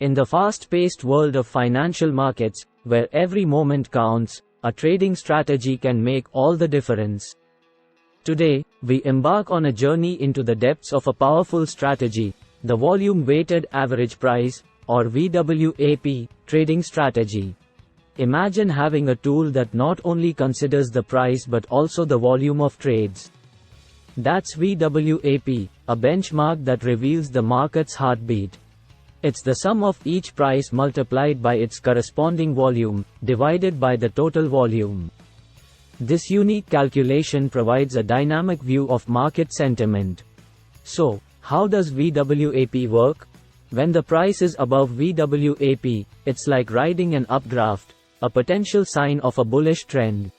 In the fast-paced world of financial markets, where every moment counts, a trading strategy can make all the difference. Today, we embark on a journey into the depths of a powerful strategy, the volume-weighted average price, or VWAP, trading strategy. Imagine having a tool that not only considers the price but also the volume of trades. That's VWAP, a benchmark that reveals the market's heartbeat. It's the sum of each price multiplied by its corresponding volume, divided by the total volume. This unique calculation provides a dynamic view of market sentiment. So, how does VWAP work? When the price is above VWAP, it's like riding an updraft, a potential sign of a bullish trend.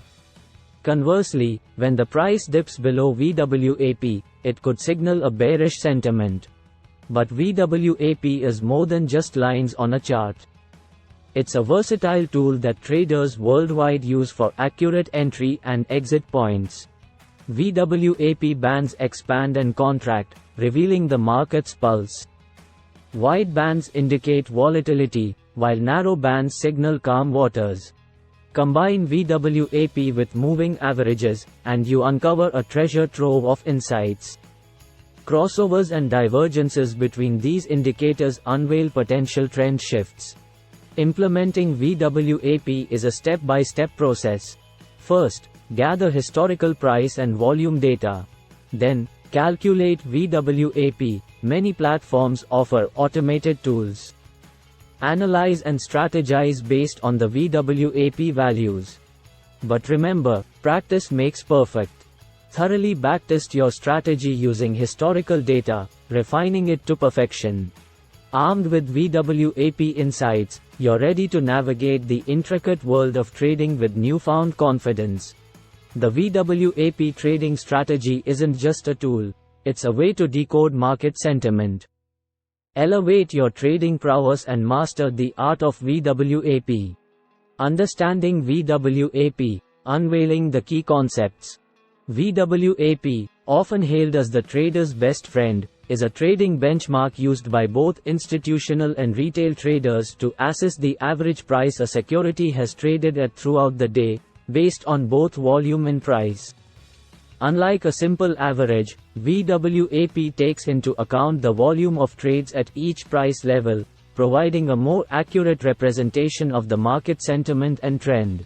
Conversely, when the price dips below VWAP, it could signal a bearish sentiment. But VWAP is more than just lines on a chart. It's a versatile tool that traders worldwide use for accurate entry and exit points. VWAP bands expand and contract, revealing the market's pulse. Wide bands indicate volatility, while narrow bands signal calm waters. Combine VWAP with moving averages, and you uncover a treasure trove of insights. Crossovers and divergences between these indicators unveil potential trend shifts. Implementing VWAP is a step-by-step process. First, gather historical price and volume data. Then, calculate VWAP. Many platforms offer automated tools. Analyze and strategize based on the VWAP values. But remember, practice makes perfect. Thoroughly backtest your strategy using historical data, refining it to perfection. Armed with VWAP insights, you're ready to navigate the intricate world of trading with newfound confidence. The VWAP trading strategy isn't just a tool, it's a way to decode market sentiment. Elevate your trading prowess and master the art of VWAP. Understanding VWAP, unveiling the key concepts. VWAP, often hailed as the trader's best friend, is a trading benchmark used by both institutional and retail traders to assess the average price a security has traded at throughout the day, based on both volume and price. Unlike a simple average, VWAP takes into account the volume of trades at each price level, providing a more accurate representation of the market sentiment and trend.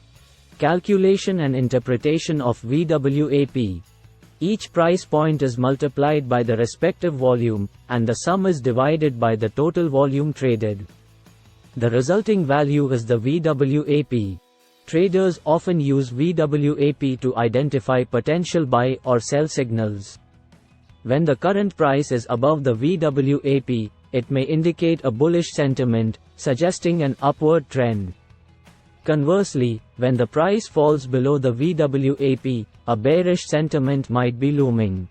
Calculation and interpretation of VWAP. Each price point is multiplied by the respective volume, and the sum is divided by the total volume traded. The resulting value is the VWAP. Traders often use VWAP to identify potential buy or sell signals. When the current price is above the VWAP, it may indicate a bullish sentiment, suggesting an upward trend. Conversely, when the price falls below the VWAP, a bearish sentiment might be looming.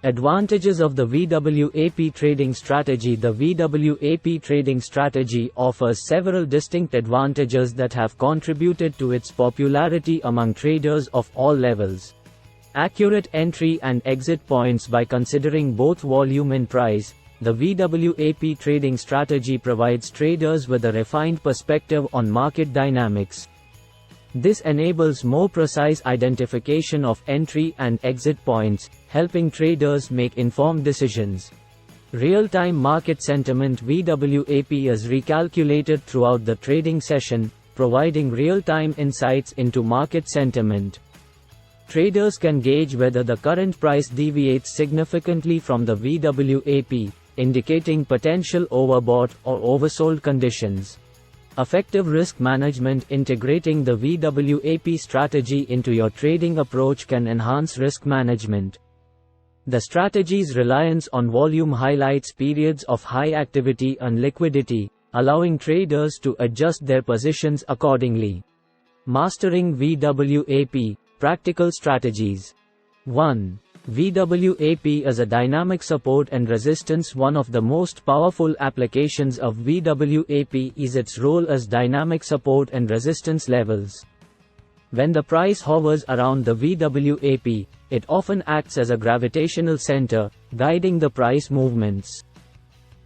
Advantages of the VWAP trading strategy. The VWAP trading strategy offers several distinct advantages that have contributed to its popularity among traders of all levels. Accurate entry and exit points. By considering both volume and price, the VWAP trading strategy provides traders with a refined perspective on market dynamics. This enables more precise identification of entry and exit points, helping traders make informed decisions. Real-time market sentiment. VWAP is recalculated throughout the trading session, providing real-time insights into market sentiment. Traders can gauge whether the current price deviates significantly from the VWAP, indicating potential overbought or oversold conditions. Effective risk management. Integrating the VWAP strategy into your trading approach can enhance risk management. The strategy's reliance on volume highlights periods of high activity and liquidity, allowing traders to adjust their positions accordingly. Mastering VWAP. Practical strategies. 1. VWAP is a dynamic support and resistance. One of the most powerful applications of VWAP is its role as dynamic support and resistance levels. When the price hovers around the VWAP, it often acts as a gravitational center, guiding the price movements.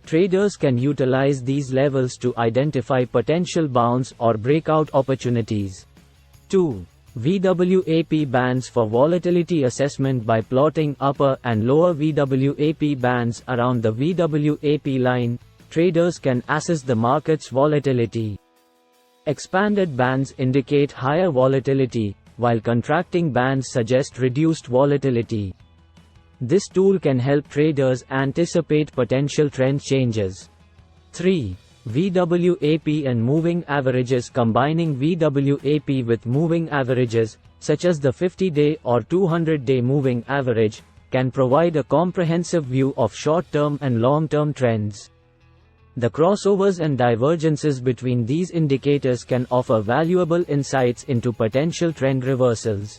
Traders can utilize these levels to identify potential bounce or breakout opportunities. 2. VWAP bands for volatility assessment. By plotting upper and lower VWAP bands around the VWAP line, traders can assess the market's volatility. Expanded bands indicate higher volatility, while contracting bands suggest reduced volatility. This tool can help traders anticipate potential trend changes. 3. VWAP and moving averages. Combining VWAP with moving averages, such as the 50-day or 200-day moving average, can provide a comprehensive view of short-term and long-term trends. The crossovers and divergences between these indicators can offer valuable insights into potential trend reversals.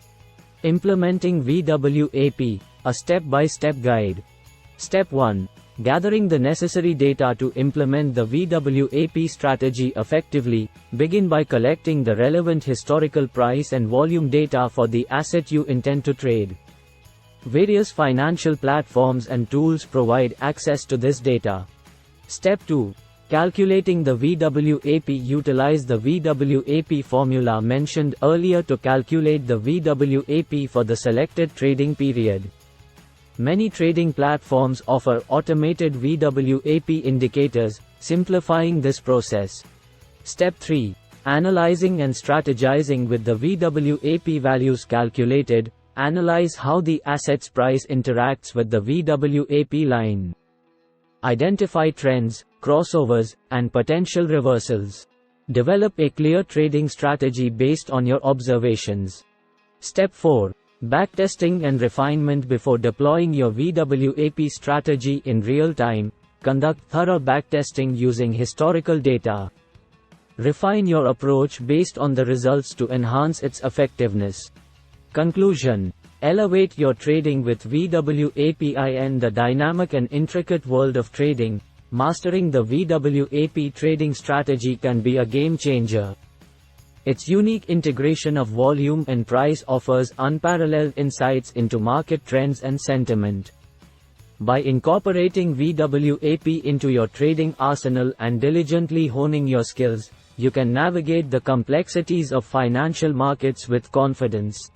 Implementing VWAP, a step-by-step guide. Step 1. Gathering the necessary data to implement the VWAP strategy effectively. Begin by collecting the relevant historical price and volume data for the asset you intend to trade. Various financial platforms and tools provide access to this data. Step 2. Calculating the VWAP. Utilize the VWAP formula mentioned earlier to calculate the VWAP for the selected trading period. Many trading platforms offer automated VWAP indicators, simplifying this process. Step 3. Analyzing and strategizing with the VWAP values calculated. Analyze how the asset's price interacts with the VWAP line. Identify trends, crossovers, and potential reversals. Develop a clear trading strategy based on your observations. Step 4. Backtesting and refinement. Before deploying your VWAP strategy in real time, conduct thorough backtesting using historical data. Refine your approach based on the results to enhance its effectiveness. Conclusion. Elevate your trading with VWAP. In the dynamic and intricate world of trading, mastering the VWAP trading strategy can be a game changer. Its unique integration of volume and price offers unparalleled insights into market trends and sentiment. By incorporating VWAP into your trading arsenal and diligently honing your skills, you can navigate the complexities of financial markets with confidence.